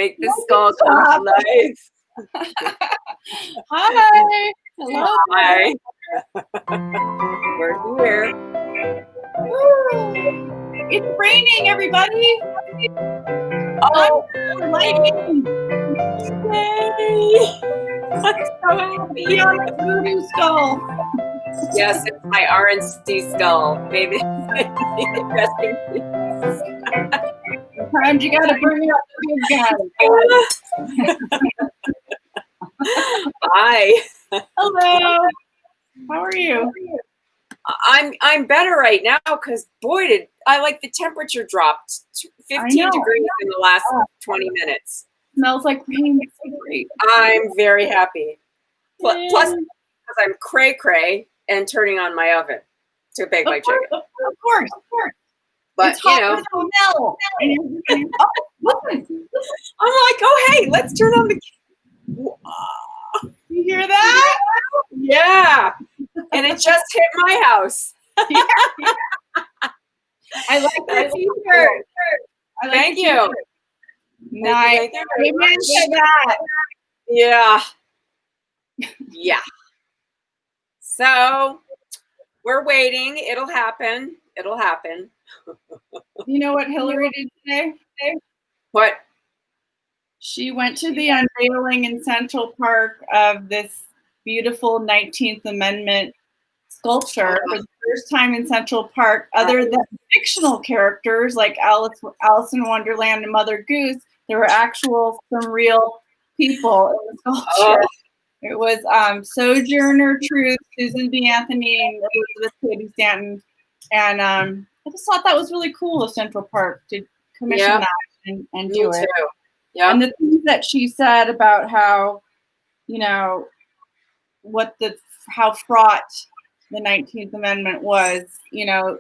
make the skull come to life. Hi. Hello. Hi. We're here. Woo. It's raining, everybody. Oh, lightning. Yay. I'm so happy. On the voodoo skull. Yes, it's my RNC skull. Maybe rest in peace. Sometimes you gotta bring up the big guy. Hi. Hello. How are you? I'm better right now because boy did I like the temperature dropped 15 degrees in the last 20 minutes. Smells like rain. It's so great. I'm very happy. Plus, because I'm cray and turning on my oven to bake my chicken. Of course. But it's hot listen. I'm like, oh hey, let's turn on the. You hear that? Yeah, and it just hit my house. Yeah. I like that t-shirt. Thank you. Nice. Amen to that. Yeah. Yeah. So we're waiting. It'll happen. You know what Hillary did today? What? She went to the unveiling in Central Park of this beautiful 19th Amendment sculpture for the first time in Central Park, other than fictional characters like Alice in Wonderland and Mother Goose. There were some real people in the sculpture. It was Sojourner Truth, Susan B. Anthony, and Elizabeth Cady Stanton. And I just thought that was really cool of Central Park to commission that and do it. Yeah. And the things that she said about how, how fraught the 19th Amendment was,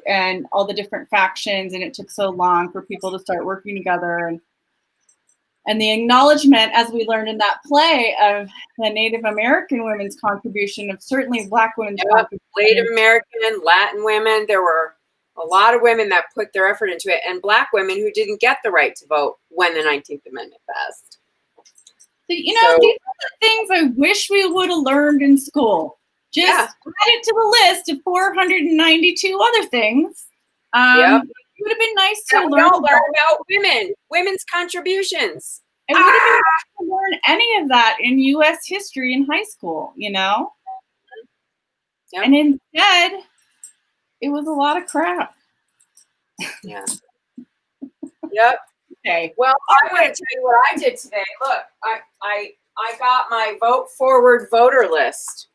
and all the different factions, and it took so long for people to start working together, and the acknowledgement, as we learned in that play, of the Native American women's contribution, of certainly Black women's contribution. Native American, Latin women, there were a lot of women that put their effort into it, and Black women who didn't get the right to vote when the 19th Amendment passed. These are the things I wish we would have learned in school. Just add it to the list of 492 other things. It would have been nice to learn about women's contributions. It would have been nice to learn any of that in U.S. history in high school, Yep. And instead, it was a lot of crap. Yeah. Yep. Okay. Well, I want to tell you what I did today. Look, I got my Vote Forward voter list.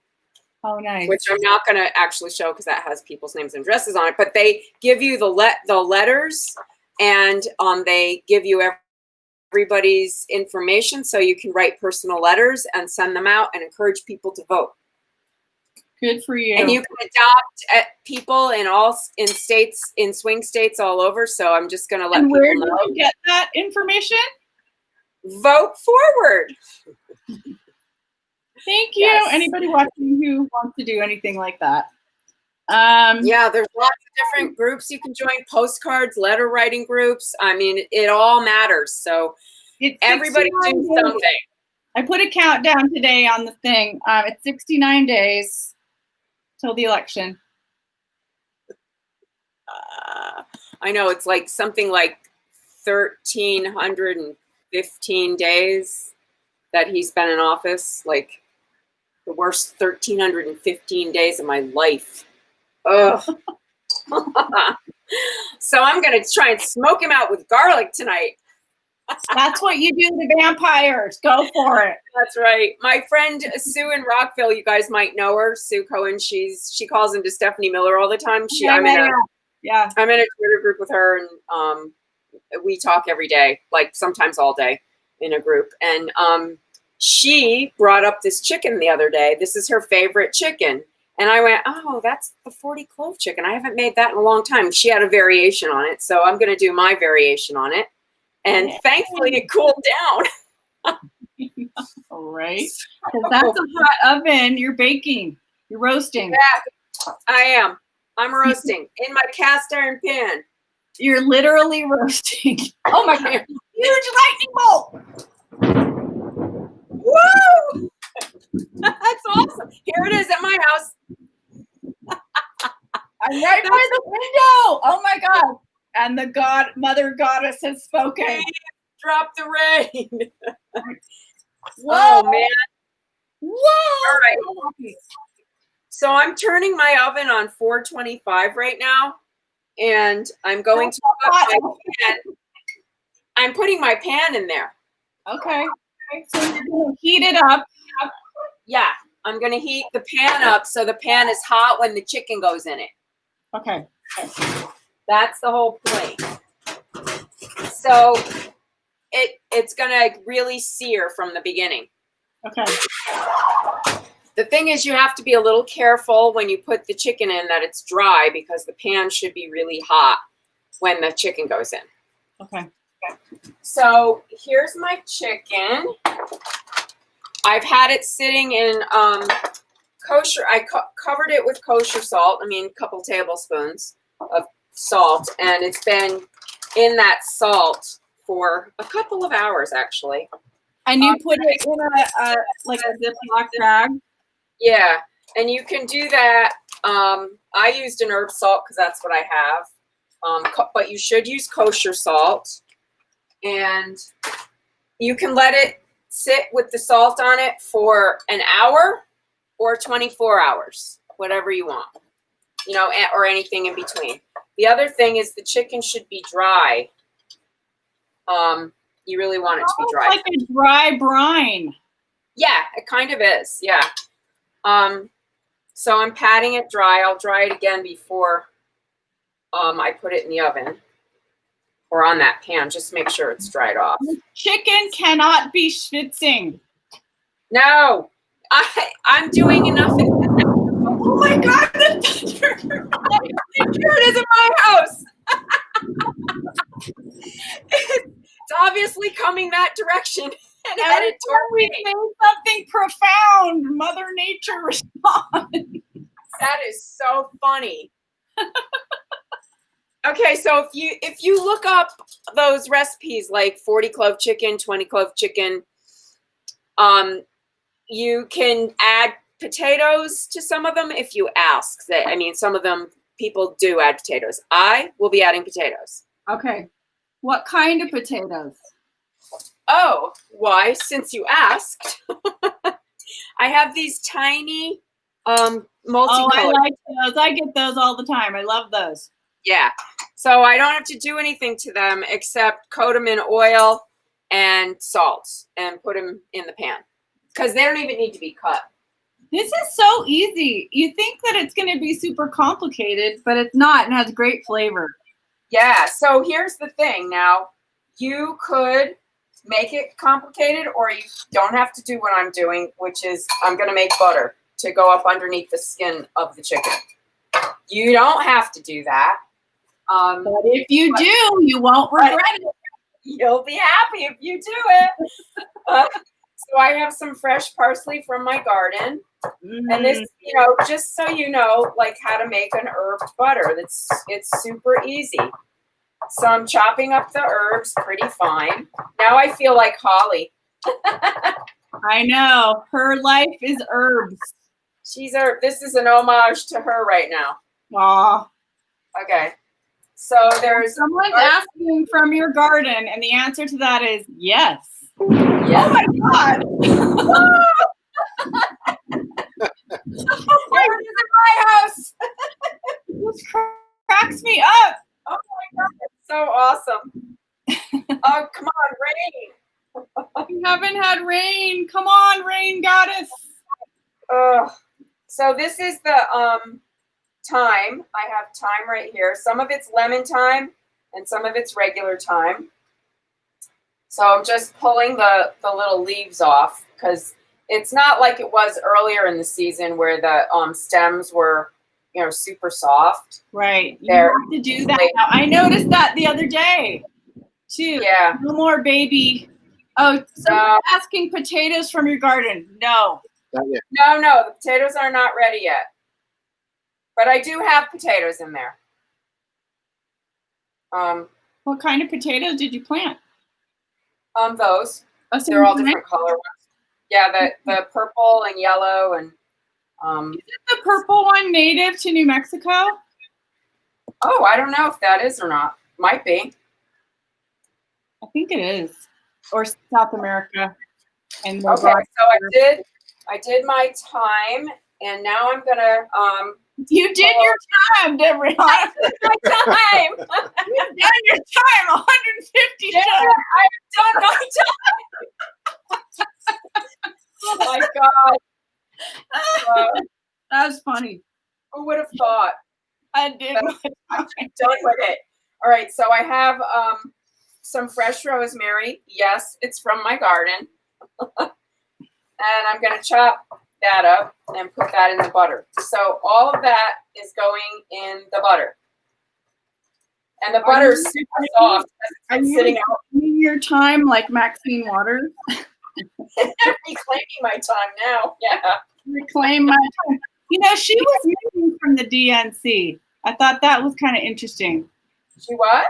Oh, nice. Which I'm not going to actually show because that has people's names and addresses on it. But they give you the letters, and they give you everybody's information, so you can write personal letters and send them out and encourage people to vote. Good for you. And you can adopt people in states, in swing states all over. So I'm just going to let people know. Where do you get that information? Vote Forward. Thank you. Yes. Anybody watching who wants to do anything like that? There's lots of different groups you can join. Postcards, letter writing groups. I mean, it all matters. So everybody do something. I put a countdown today on the thing. It's 69 days till the election. I know it's like something like 1,315 days that he's been in office. Like the worst 1,315 days of my life. Ugh. So I'm going to try and smoke him out with garlic tonight. That's what you do to vampires. Go for it. That's right. My friend Sue in Rockville, you guys might know her, Sue Cohen. She calls into Stephanie Miller all the time. I'm in a Twitter group with her, and we talk every day, like sometimes all day in a group. And she brought up this chicken the other day. This is her favorite chicken. And I went, oh, that's the 40 clove chicken. I haven't made that in a long time. She had a variation on it. So I'm going to do my variation on it. And thankfully it cooled down. All right. Because that's a hot oven. You're baking. You're roasting. Yeah, I am. I'm roasting in my cast iron pan. You're literally roasting. Oh my God. Huge lightning bolt. right by the window. Oh my God. And the mother goddess has spoken. Drop the rain. Whoa. Oh man. Whoa. All right. So I'm turning my oven on 425 right now, and I'm going to put my pan. I'm putting my pan in there. Okay. So you're going to heat it up. Yeah, I'm going to heat the pan up so the pan is hot when the chicken goes in it. Okay. That's the whole point. So it's going to really sear from the beginning. Okay. The thing is, you have to be a little careful when you put the chicken in that it's dry, because the pan should be really hot when the chicken goes in. Okay. So here's my chicken. I've had it sitting in kosher. I covered it with kosher salt. I mean, a couple tablespoons of salt, and it's been in that salt for a couple of hours, actually. And you put it in a Ziploc bag? Yeah, and you can do that. I used an herb salt because that's what I have. But you should use kosher salt. And you can let it sit with the salt on it for an hour or 24 hours, whatever you want, or anything in between. The other thing is the chicken should be dry. You really want it to be dry. Like a dry brine. Yeah, it kind of is. Yeah. So I'm patting it dry. I'll dry it again before I put it in the oven or on that pan. Just make sure it's dried off. Chicken cannot be schwitzing. No, I'm doing enough. Oh my God, the thunder! Here it is in my house. It's obviously coming that direction and headed toward me. Something profound. Mother Nature responds. That is so funny. Okay, so if you look up those recipes like 40 clove chicken, 20 clove chicken, you can add potatoes to some of them if you ask. I mean, some of them people do add potatoes. I will be adding potatoes. Okay. What kind of potatoes? Oh, why? Since you asked, I have these tiny multicolored. Oh, I like those. I get those all the time. I love those. Yeah. So I don't have to do anything to them except coat them in oil and salt and put them in the pan because they don't even need to be cut. This is so easy. You think that it's going to be super complicated, but it's not, and has great flavor. Yeah. So here's the thing. Now, you could make it complicated, or you don't have to do what I'm doing, which is I'm going to make butter to go up underneath the skin of the chicken. You don't have to do that. But if you do, you won't regret it. You'll be happy if you do it. So I have some fresh parsley from my garden. And this, just so you know, like how to make an herb butter. It's super easy. So I'm chopping up the herbs pretty fine. Now I feel like Holly. I know. Her life is herbs. She's herb. This is an homage to her right now. Aw. Okay. So there's someone's asking from your garden, and the answer to that is yes. Yes. Oh my God. Where is in my house? This cracks me up. Oh my God, it's so awesome. Oh, come on, rain. We haven't had rain. Come on, rain goddess. So this is the thyme. I have thyme right here. Some of it's lemon thyme and some of it's regular thyme. So I'm just pulling the little leaves off because it's not like it was earlier in the season where the stems were, super soft. Right. You have to do that now. I noticed that the other day too. Yeah. No more baby. Oh, so asking potatoes from your garden. No. No, the potatoes are not ready yet. But I do have potatoes in there. What kind of potatoes did you plant? Those. They're all different color ones. Yeah, the purple and yellow and Is it the purple one native to New Mexico? Oh, I don't know if that is or not. Might be. I think it is. Or South America. And okay, so I did my time, and now I'm gonna You did your time, Debrianna. my time. You've done your time, 150 yeah, times. I've done my time. Oh my God. That was funny. Who would have thought? I did my time. I'm done with it. All right, so I have some fresh rosemary. Yes, it's from my garden. And I'm going to chop that up and put that in the butter. So all of that is going in the butter. And the butter is super soft. Are you sitting out your time like Maxine Waters? Reclaiming my time now. Yeah. Reclaim my time. You know, she was missing from the DNC. I thought that was kind of interesting. She what?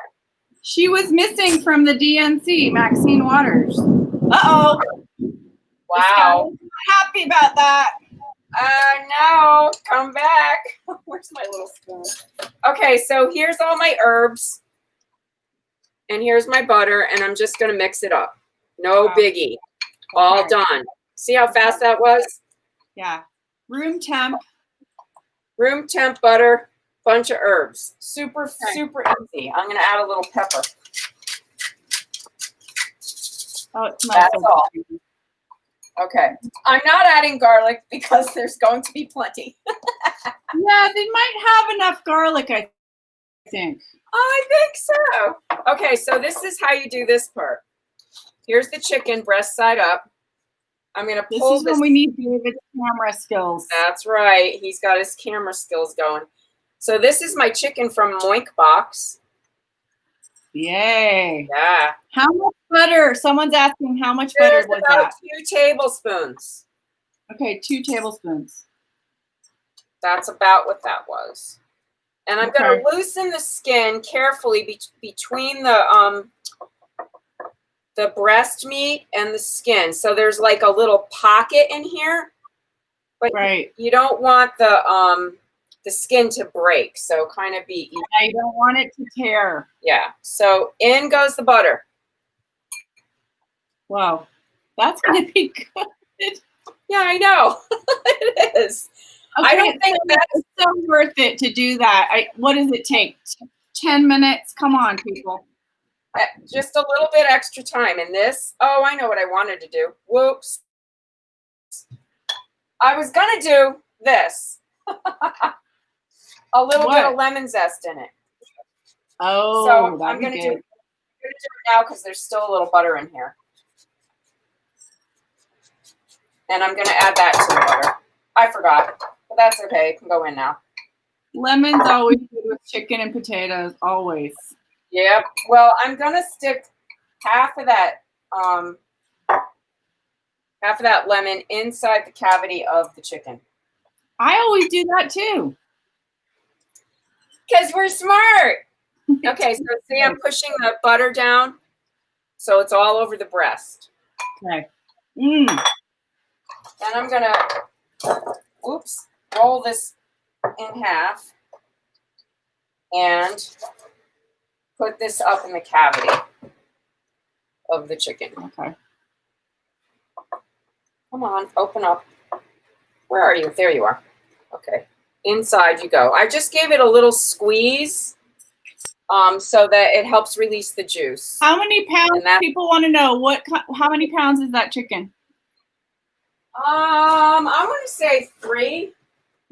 She was missing from the DNC, Maxine Waters. Uh-oh. Wow. Happy about that. No, come back. Where's my little spoon? Okay, so here's all my herbs. And here's my butter, and I'm just going to mix it up. No biggie. All done. See how fast that was? Yeah. Room temp. Room temp butter, bunch of herbs. Super easy. I'm going to add a little pepper. Oh, it smells That's so all. good. Okay. I'm not adding garlic because there's going to be plenty. Yeah, they might have enough garlic, I think. I think so. Okay, so this is how you do this part. Here's the chicken, breast side up. I'm going to pull this. This is when we need David's camera skills. That's right. He's got his camera skills going. So this is my chicken from Moink Box. Yay. Yeah. How much butter? Someone's asking how much butter was about that? 2 tablespoons. Okay, 2 tablespoons. That's about what that was. And I'm going to loosen the skin carefully between the breast meat and the skin. So there's like a little pocket in here, but you don't want the skin to break. So kind of be even. I don't want it to tear. Yeah. So in goes the butter. Wow, that's going to be good. Yeah, I know. It is. Okay, I don't think that's so worth it to do that. What does it take? 10 minutes? Come on, people. Just a little bit extra time in this. Oh, I know what I wanted to do. Whoops. I was going to do this. A little bit of lemon zest in it. Oh, so I'm going to do it now because there's still a little butter in here. And I'm going to add that to the butter. I forgot, but that's okay. It can go in now. Lemon's always good with chicken and potatoes, always. Yep. Well, I'm going to stick half of that lemon inside the cavity of the chicken. I always do that too. Because we're smart. Okay, so see, I'm pushing the butter down so it's all over the breast. Okay. And I'm going to, roll this in half and put this up in the cavity of the chicken. Okay. Come on, open up. Where are you? There you are. Okay. Inside you go. I just gave it a little squeeze so that it helps release the juice. How many pounds? People want to know how many pounds is that chicken? I'm going to say 3.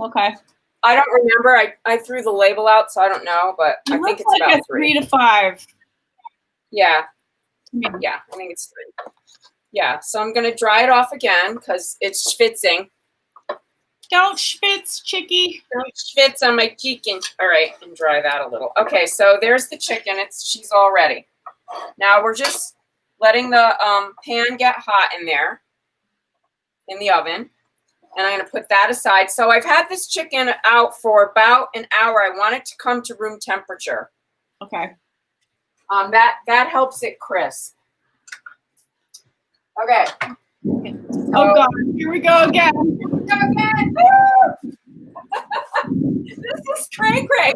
Okay. I don't remember. I threw the label out, so I don't know, but I think it's like about 3. 3 to 5. Yeah. Yeah, I think it's 3. Yeah, so I'm going to dry it off again because it's schwitzing. Don't schwitz, chickie. Don't schwitz on my chicken. All right, and dry that a little. Okay, so there's the chicken. She's all ready. Now we're just letting the pan get hot in there in the oven. And I'm going to put that aside. So I've had this chicken out for about an hour. I want it to come to room temperature. Okay. That helps it crisp. Okay. Oh God, here we go again. This is cray-cray.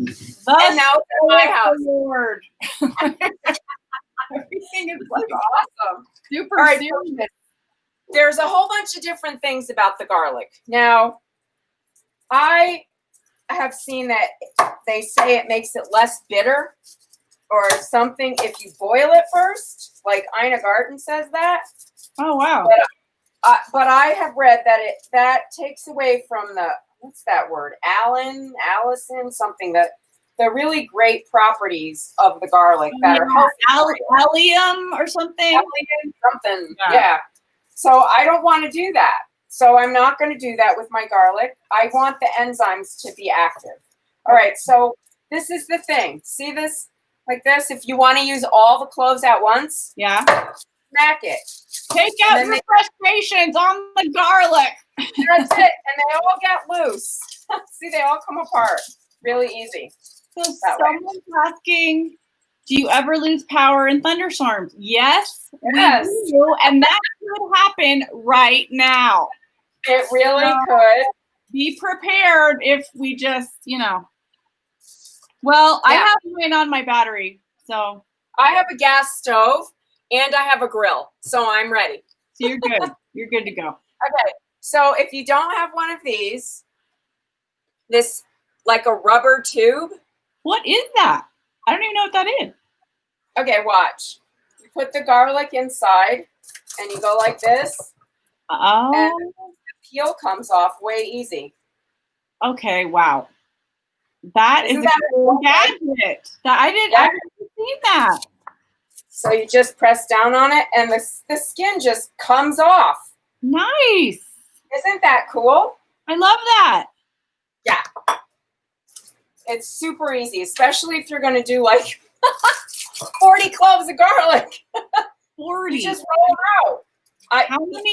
And now it's in my house. Lord. Everything is like awesome. Super serious. So there's a whole bunch of different things about the garlic. Now, I have seen that they say it makes it less bitter or something if you boil it first. Like Ina Garten says that. Oh, wow. But I have read that that takes away from the, what's that word? Allison, something that the really great properties of the garlic that are healthy. Allium or something? Allium, something, yeah. So I don't want to do that. So I'm not going to do that with my garlic. I want the enzymes to be active. All right, so this is the thing. See this? Like this? If you want to use all the cloves at once, smack it. Take out your frustrations on the garlic. That's it. And they all get loose. See, they all come apart. Really easy. So someone's asking, do you ever lose power in thunderstorms? Yes, we do. And that could happen right now. It really could. Be prepared if we just, Well, I have mine on my battery. So I have a gas stove and I have a grill. So I'm ready. So you're good. You're good to go. Okay. So if you don't have one of these, this like a rubber tube. What is that? I don't even know what that is. Okay, watch. You put the garlic inside and you go like this. Oh. And the peel comes off way easy. Okay, wow. That is a cool gadget. I haven't seen that. So you just press down on it and the skin just comes off. Nice. Isn't that cool? I love that. Yeah. It's super easy, especially if you're going to do like 40 cloves of garlic. 40. You just roll them out. How many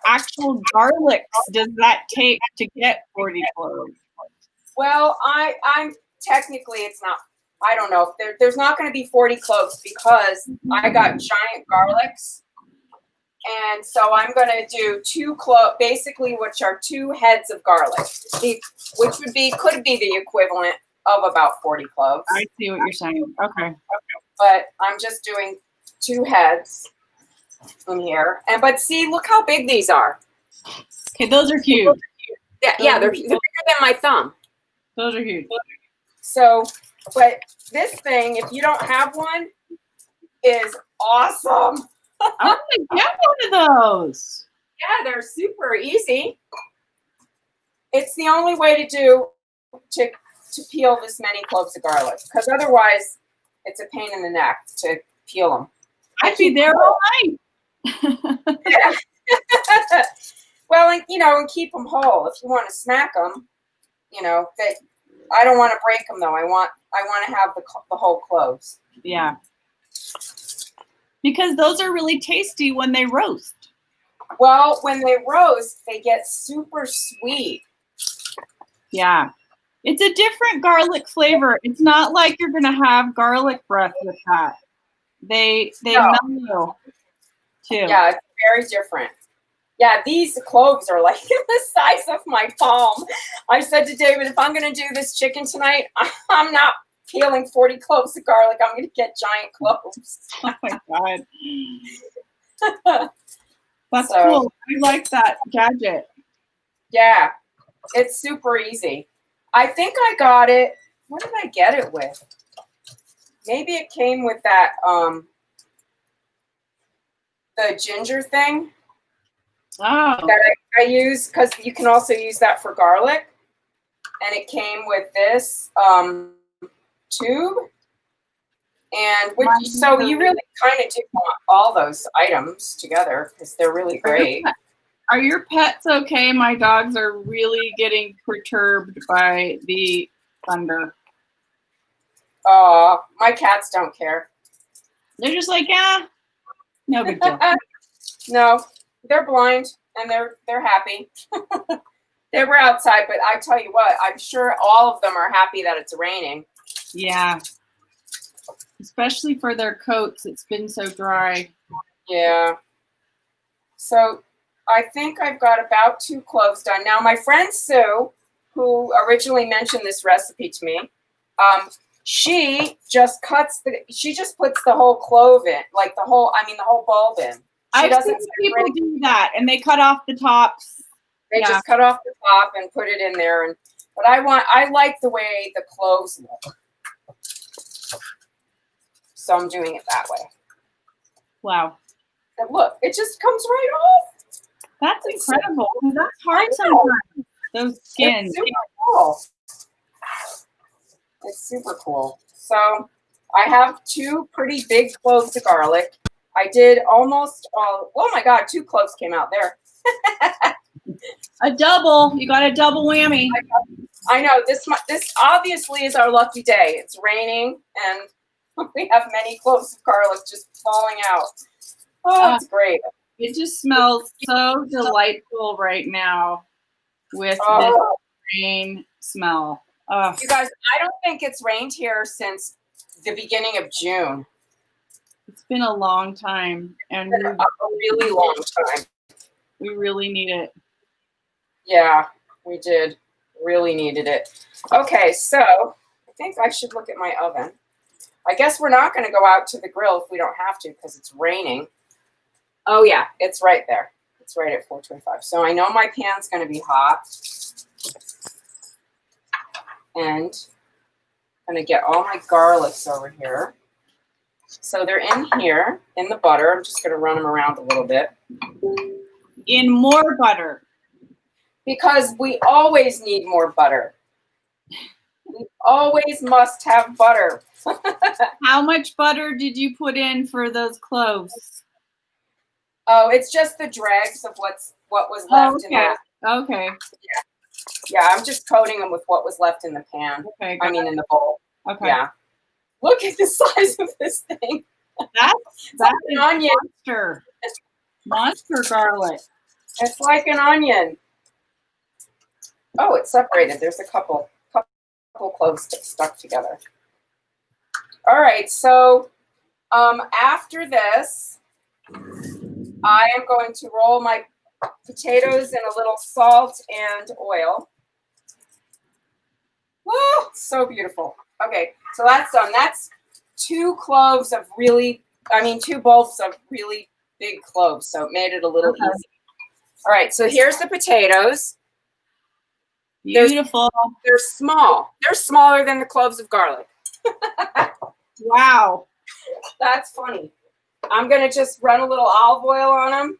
actual garlics does that take to get 40 cloves? Well, I'm technically it's not. I don't know. There's not going to be 40 cloves because I got giant garlics. And so I'm going to do 2 cloves, basically, which are 2 heads of garlic, which could be the equivalent of about 40 cloves. I see what you're saying. Okay. But I'm just doing 2 heads in here. But see, look how big these are. Okay, those are huge. Yeah, they're bigger than my thumb. Those are huge. So, but this thing, if you don't have one, is awesome. I want to get one of those. Yeah, they're super easy. It's the only way to peel this many cloves of garlic, because otherwise it's a pain in the neck to peel them. I'd be there all night. Yeah. Well, and keep them whole. If you want to snack them, that I don't want to break them though. I want to have the whole cloves. Yeah. Because those are really tasty when they roast. Well, when they roast, they get super sweet. Yeah. It's a different garlic flavor. It's not like you're going to have garlic breath with that. They mellow too. Yeah, it's very different. Yeah, these cloves are like the size of my palm. I said to David, if I'm going to do this chicken tonight, I'm not peeling 40 cloves of garlic. I'm going to get giant cloves. Oh my God. That's cool. I like that gadget. Yeah, it's super easy. I think I got it. What did I get it with? Maybe it came with that, the ginger thing. Oh. That I use, because you can also use that for garlic. And it came with this tube. And so you really kind of do want all those items together because they're really great. Are your pets okay? My dogs are really getting perturbed by the thunder. My cats don't care. They're just like, yeah, no big deal. No, they're blind and they're happy. They were outside, but I tell you what, I'm sure all of them are happy that it's raining. Yeah. Especially for their coats. It's been so dry. Yeah. So I think I've got about 2 cloves done. Now, my friend Sue, who originally mentioned this recipe to me, She just puts the whole clove in, like the whole bulb in. I've seen people do that, and they cut off the tops. They just cut off the top and put it in there. But I like the way the cloves look. So I'm doing it that way. Wow. And look, it just comes right off. That's incredible. That's hard sometimes. Those skins. It's super cool. It's super cool. So I have 2 pretty big cloves of garlic. I did almost all, oh my God, 2 cloves came out there. A double. You got a double whammy. I know. This obviously is our lucky day. It's raining and we have many cloves of garlic just falling out. Oh, it's great. It just smells so delightful right now with this rain smell. You guys, I don't think it's rained here since the beginning of June. It's been a long time, and a really long time. We really need it. Yeah, we did. Really needed it. Okay, so I think I should look at my oven. I guess we're not going to go out to the grill if we don't have to because it's raining. Oh, yeah, it's right there. It's right at 425. So I know my pan's going to be hot. And I'm going to get all my garlics over here. So they're in here, in the butter. I'm just going to run them around a little bit. In more butter. Because we always need more butter. We always must have butter. How much butter did you put in for those cloves? Oh, it's just the dregs of what was left in there. Okay. Yeah, I'm just coating them with what was left in the pan. Okay. I mean, in the bowl. Okay. Yeah. Look at the size of this thing. That's an onion. Monster garlic. It's like an onion. Oh, it's separated. There's a couple cloves stuck together. All right, so after this, I am going to roll my potatoes in a little salt and oil. Woo, so beautiful. Okay, so that's done. That's 2 bulbs of really big cloves, so it made it a little easy. All right, so here's the potatoes. Beautiful. They're small. They're smaller than the cloves of garlic. Wow. That's funny. I'm going to just run a little olive oil on them.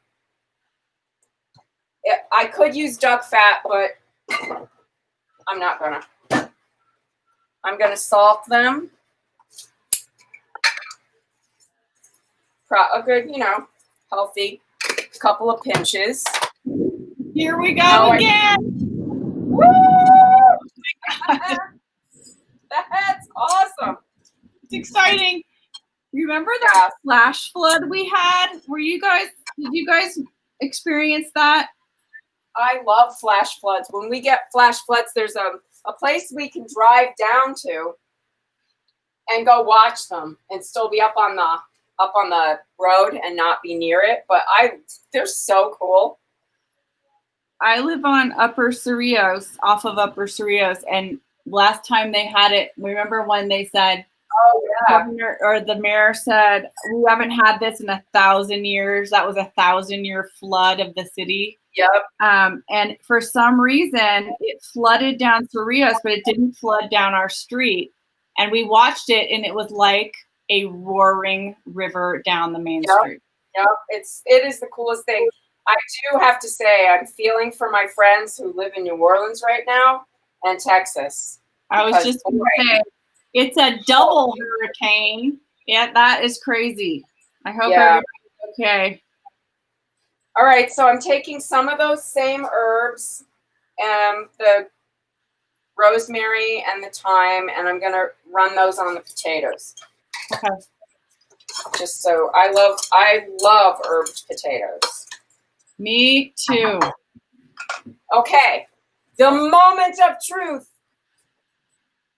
I could use duck fat, but I'm not going to. I'm going to salt them. A good, healthy couple of pinches. Here we go again. Woo! That's awesome. It's exciting. Remember that flash flood we had? Did you guys experience that? I love flash floods. When we get flash floods, there's a place we can drive down to and go watch them and still be up on the road and not be near it. But they're so cool. I live on Upper Cerrillos, off of Upper Cerrillos, and last time they had it, remember when they said, the mayor said, we haven't had this in 1,000 years. That was a 1,000-year flood of the city. Yep. And for some reason, it flooded down Cerrillos, but it didn't flood down our street. And we watched it, and it was like a roaring river down the main street. Yep. It is the coolest thing. I do have to say, I'm feeling for my friends who live in New Orleans right now and Texas. I was just going to say, it's a double hurricane. Yeah, that is crazy. I hope everybody's okay. All right, so I'm taking some of those same herbs, the rosemary and the thyme, and I'm going to run those on the potatoes. Okay. Just so I love herbed potatoes. Me too. Okay, the moment of truth.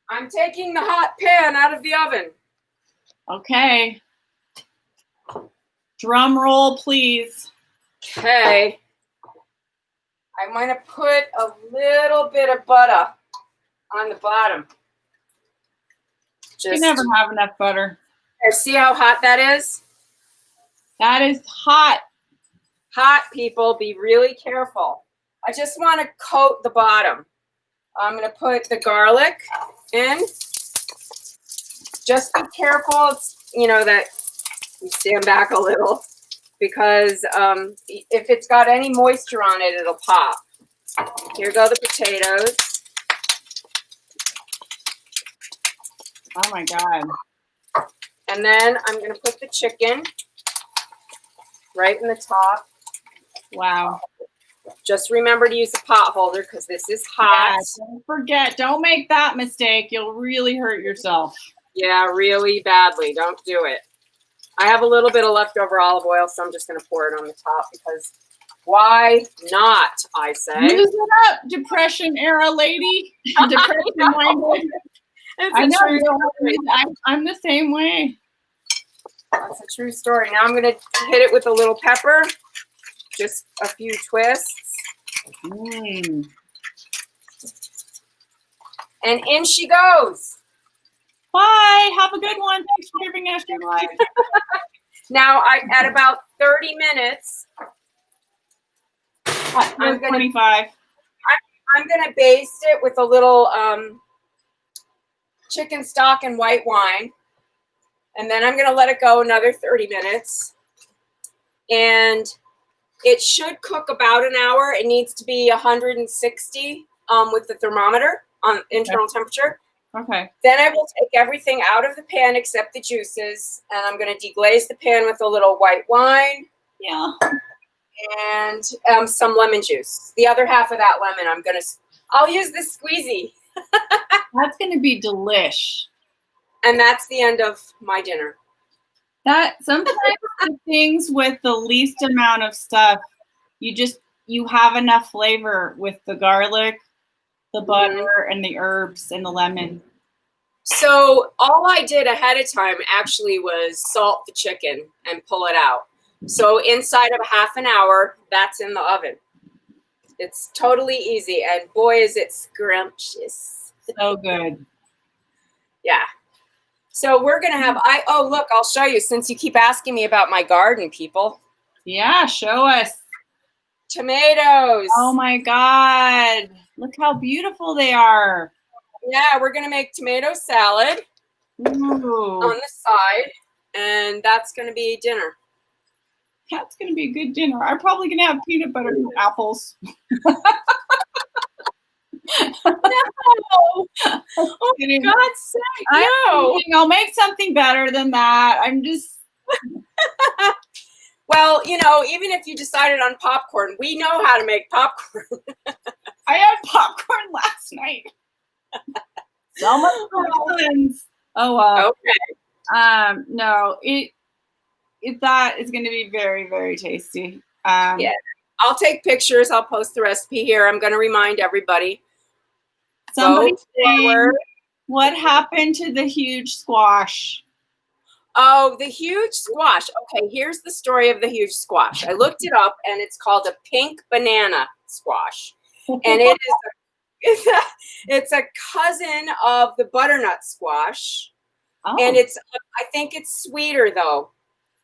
I'm taking the hot pan out of the oven. Okay. Drum roll, please. Okay. I'm going to put a little bit of butter on the bottom. You never have enough butter. See how hot that is? That is hot. Hot, people. Be really careful. I just want to coat the bottom. I'm going to put the garlic in. Just be careful, that you stand back a little, because if it's got any moisture on it, it'll pop. Here go the potatoes. Oh my God. And then I'm going to put the chicken right in the top. Wow. Just remember to use the pot holder because this is hot. Yeah, don't forget. Don't make that mistake. You'll really hurt yourself. Yeah, really badly. Don't do it. I have a little bit of leftover olive oil, so I'm just going to pour it on the top because why not, I say. Use it up, Depression era lady. Depression minded. I know. I'm the same way. That's a true story. Now I'm going to hit it with a little pepper. Just a few twists. Mm. And in she goes. Bye. Have a good one. Thanks for giving us your life. Now, at about 30 minutes, I'm going 25. I'm going to baste it with a little chicken stock and white wine. And then I'm going to let it go another 30 minutes. And it should cook about an hour. It needs to be 160 with the thermometer on internal temperature. Okay. Then I will take everything out of the pan except the juices. And I'm going to deglaze the pan with a little white wine. Yeah. And some lemon juice. The other half of that lemon, I'll use the squeezy. That's going to be delish. And that's the end of my dinner. That sometimes the things with the least amount of stuff, you have enough flavor with the garlic, the butter, and the herbs and the lemon. So all I did ahead of time actually was salt the chicken and pull it out. So inside of half an hour, that's in the oven. It's totally easy, and boy, is it scrumptious. So good. Yeah. So we're going to have, look, I'll show you since you keep asking me about my garden, people. Yeah, show us. Tomatoes. Oh my God. Look how beautiful they are. Yeah, we're going to make tomato salad on the side, and that's going to be dinner. That's going to be a good dinner. I'm probably going to have peanut butter and apples. No. Oh, God's sake, no. I'll make something better than that. I'm just. Well, even if you decided on popcorn, we know how to make popcorn. I had popcorn last night. So much fun. Oh, wow. Okay. No, that is going to be very, very tasty. Yeah. I'll take pictures. I'll post the recipe here. I'm going to remind everybody. Somebody saying, what happened to the huge squash? Oh, the huge squash. Okay, here's the story of the huge squash. I looked it up, and it's called a pink banana squash. And it's a cousin of the butternut squash. Oh. And I think it's sweeter, though,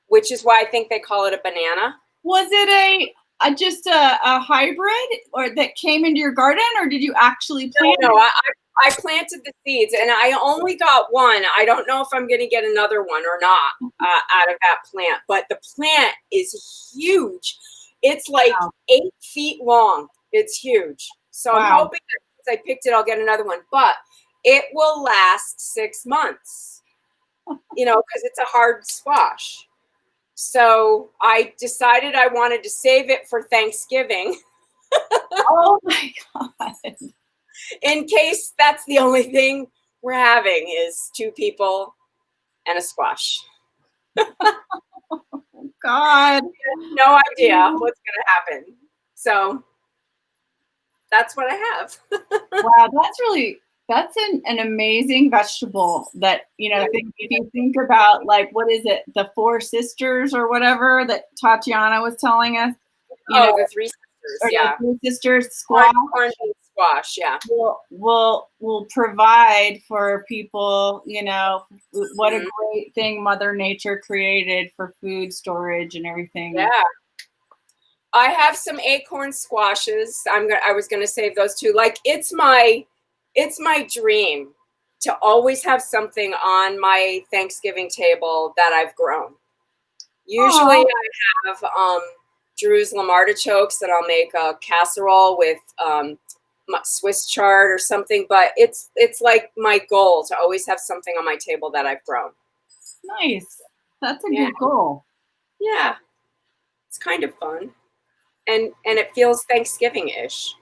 which is why I think they call it a banana. Was it just a hybrid or that came into your garden, or did you actually plant it? No, I planted the seeds, and I only got one. I don't know if I'm going to get another one or not out of that plant, but the plant is huge. It's like 8 feet long. It's huge. So I'm hoping that since I picked it, I'll get another one, but it will last 6 months, because it's a hard squash. So I decided I wanted to save it for Thanksgiving. Oh my God. In case that's the only thing we're having is 2 people and a squash. Oh God. No idea what's going to happen. So that's what I have. Wow, that's an amazing vegetable that, if you think about, like, what is it? The 4 sisters or whatever that Tatiana was telling us. The 3 sisters. The 3 sisters squash. squash, yeah. Will provide for people, you know, what a great thing Mother Nature created for food storage and everything. Yeah. I have some acorn squashes. I was gonna save those too. Like it's my dream to always have something on my Thanksgiving table that I've grown. Usually I have Jerusalem artichokes that I'll make a casserole with Swiss chard or something, but it's like my goal to always have something on my table that I've grown. Nice. That's a good goal. Yeah. It's kind of fun. And it feels Thanksgiving-ish.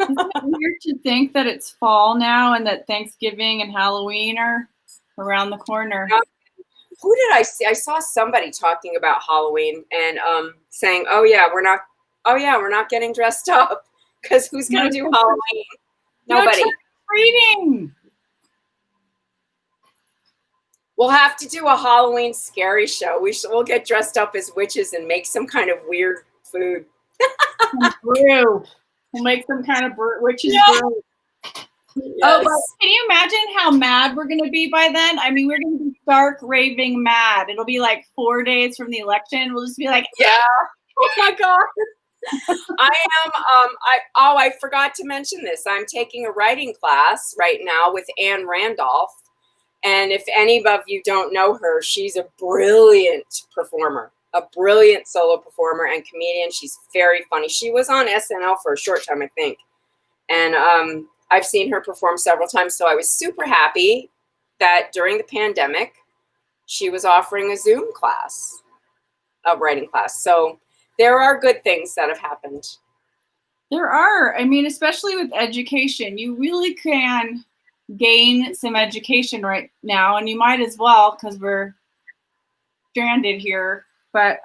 Isn't it weird to think that it's fall now and that Thanksgiving and Halloween are around the corner? Who did I see? I saw somebody talking about Halloween and saying, "Oh yeah, we're not getting dressed up because who's going to do Halloween? Nobody." Reading. We'll have to do a Halloween scary show. We'll get dressed up as witches and make some kind of weird food. Brew. We'll make some kind of witch's brew. Yes. Oh, but can you imagine how mad we're going to be by then? I mean, we're going to be stark raving mad. It'll be like 4 days from the election. We'll just be like, yeah. Oh my God. I forgot to mention this. I'm taking a writing class right now with Ann Randolph. And if any of you don't know her, she's a brilliant performer. A brilliant solo performer and comedian. She's very funny. She was on SNL for a short time, I think. And I've seen her perform several times. So I was super happy that during the pandemic, she was offering a Zoom class, a writing class. So there are good things that have happened. There are. I mean, especially with education, you really can gain some education right now. And you might as well, because we're stranded here. But,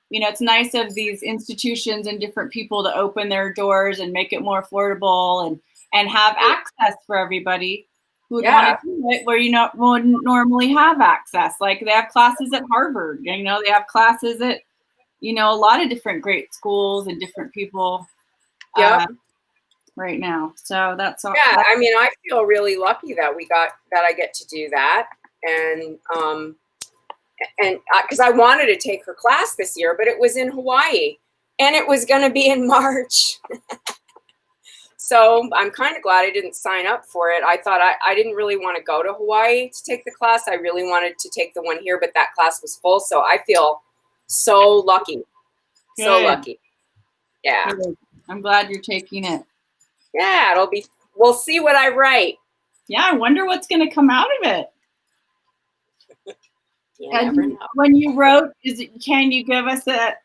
you know, it's nice of these institutions and different people to open their doors and make it more affordable and have access for everybody who would want to do it where you wouldn't normally have access. Like they have classes at Harvard, you know, they have classes at, you know, a lot of different great schools and different people right now. So that's all. Yeah, I mean, I feel really lucky that I get to do that. And because I wanted to take her class this year, but it was in Hawaii and it was going to be in March. So I'm kind of glad I didn't sign up for it. I thought I didn't really want to go to Hawaii to take the class. I really wanted to take the one here, but that class was full. So I feel so lucky. Good. So lucky. Yeah. Good. I'm glad you're taking it. Yeah, we'll see what I write. Yeah, I wonder what's going to come out of it. And when you wrote, can you give us a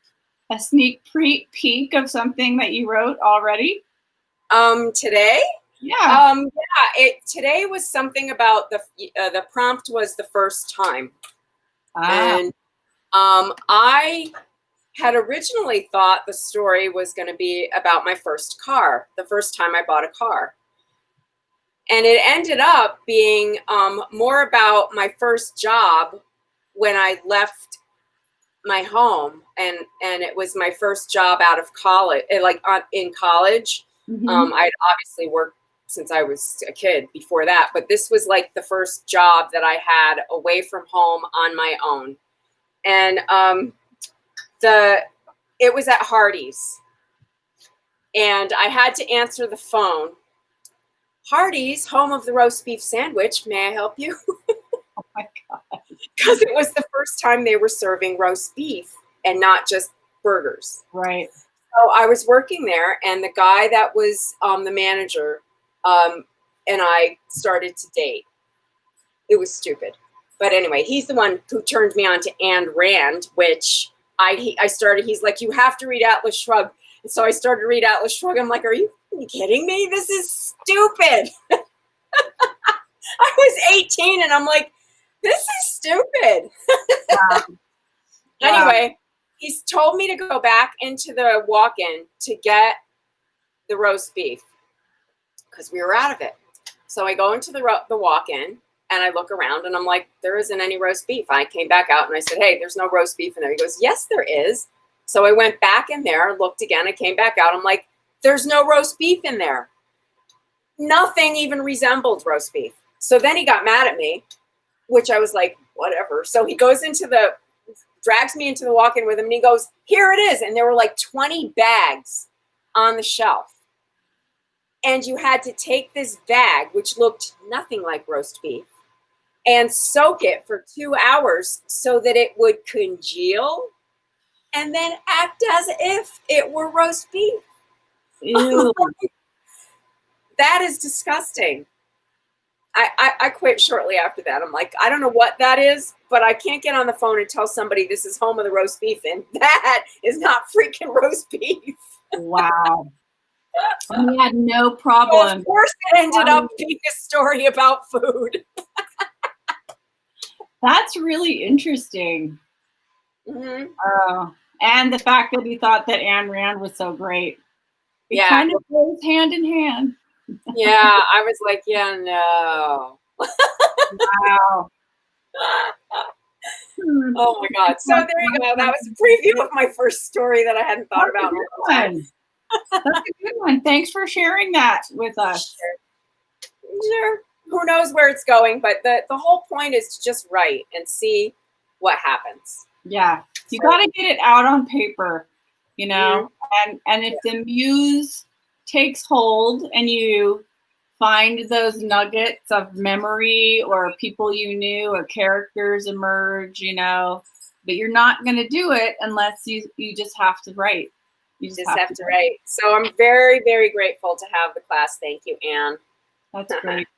sneak peek of something that you wrote already? Today? Yeah. Today was something about the prompt was the first time. And I had originally thought the story was going to be about my first car, the first time I bought a car. And it ended up being more about my first job when I left my home, and it was my first job out of college, in college. Mm-hmm. I'd obviously worked since I was a kid before that, but this was like the first job that I had away from home on my own. And it was at Hardee's, and I had to answer the phone. Hardee's, home of the roast beef sandwich. May I help you? Oh my God. Because it was the first time they were serving roast beef and not just burgers. Right. So I was working there, and the guy that was the manager and I started to date. It was stupid. But anyway, he's the one who turned me on to Ann Rand, which I started. He's like, you have to read Atlas Shrugged. And so I started to read Atlas Shrugged. I'm like, are you kidding me? This is stupid. I was 18 and I'm like, this is stupid. Wow. Anyway, he's told me to go back into the walk-in to get the roast beef because we were out of it. So I go into the walk-in and I look around and I'm like, there isn't any roast beef. I came back out and I said, hey, there's no roast beef in there. He goes, yes, there is. So I went back in there, looked again. I came back out. I'm like, there's no roast beef in there. Nothing even resembled roast beef. So then he got mad at me, which I was like, whatever. So he goes drags me into the walk-in with him, and he goes, here it is. And there were like 20 bags on the shelf. And you had to take this bag, which looked nothing like roast beef, and soak it for 2 hours so that it would congeal and then act as if it were roast beef. Ew. That is disgusting. I quit shortly after that. I'm like, I don't know what that is, but I can't get on the phone and tell somebody this is home of the roast beef, and that is not freaking roast beef. Wow. We had no problem. So of course it ended up being a story about food. That's really interesting. Mm-hmm. Oh, and the fact that he thought that Ann Rand was so great. It kind of goes hand in hand. Yeah, I was like, yeah, no. Wow. Oh my God. So there you go. That was a preview of my first story that I hadn't thought about in a long time. That's a good one. Thanks for sharing that with us. Sure. Who knows where it's going, but the whole point is to just write and see what happens. Yeah. You got to get it out on paper, you know, and if the muse takes hold and you find those nuggets of memory or people you knew or characters emerge, you know, but you're not going to do it unless you just have to write. You just have to write. So I'm very, very grateful to have the class. Thank you, Ann. That's great.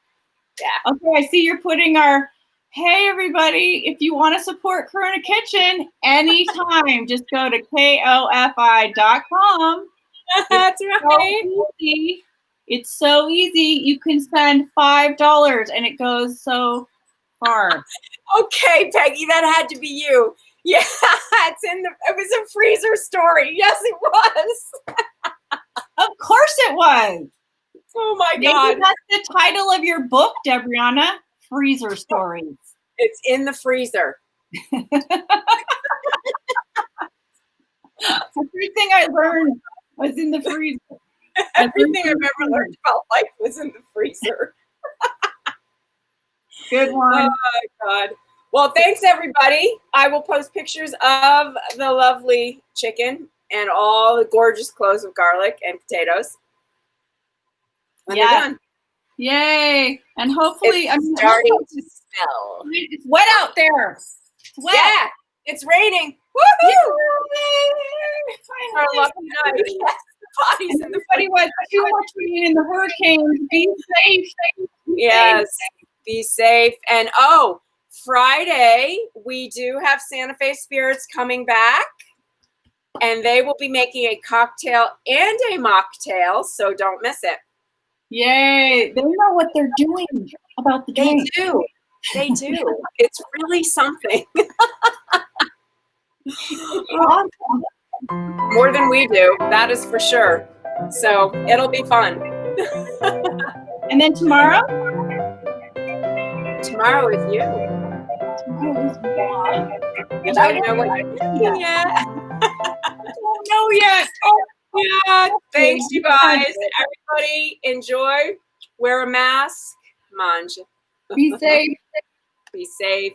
Yeah. Okay, I see you're putting our, hey, everybody, if you want to support Corona Kitchen anytime, just go to kofi.com. That's right. So easy. It's so easy. You can spend $5 and it goes so far. Okay, Peggy, that had to be you. Yeah, it was a freezer story. Yes, it was. Of course it was. Oh my Maybe God. that's the title of your book, Debrianna, Freezer Stories. It's in the freezer. Everything I learned was in the freezer. Everything I've ever learned about life was in the freezer. Good one. Oh my God. Well, thanks everybody. I will post pictures of the lovely chicken and all the gorgeous cloves of garlic and potatoes. When they're done. Yay. And hopefully it's starting to smell. It's wet out there. It's wet. Yeah, it's raining. Woohoo! Our lucky night. Yes, the bodies in the everybody was too much rain in the hurricanes. Be safe. Yes, be safe. And Friday, we do have Santa Fe Spirits coming back, and they will be making a cocktail and a mocktail, so don't miss it. Yay. They know what they're doing about the game. They do. They do. It's really something. Awesome. More than we do, that is for sure. So it'll be fun. And then tomorrow? Tomorrow is you. Tomorrow is God. I don't know what you're doing yet. I don't know yet. Oh, yeah. Thanks, you guys. Everybody, enjoy. Wear a mask. Mange. Be safe. Be safe.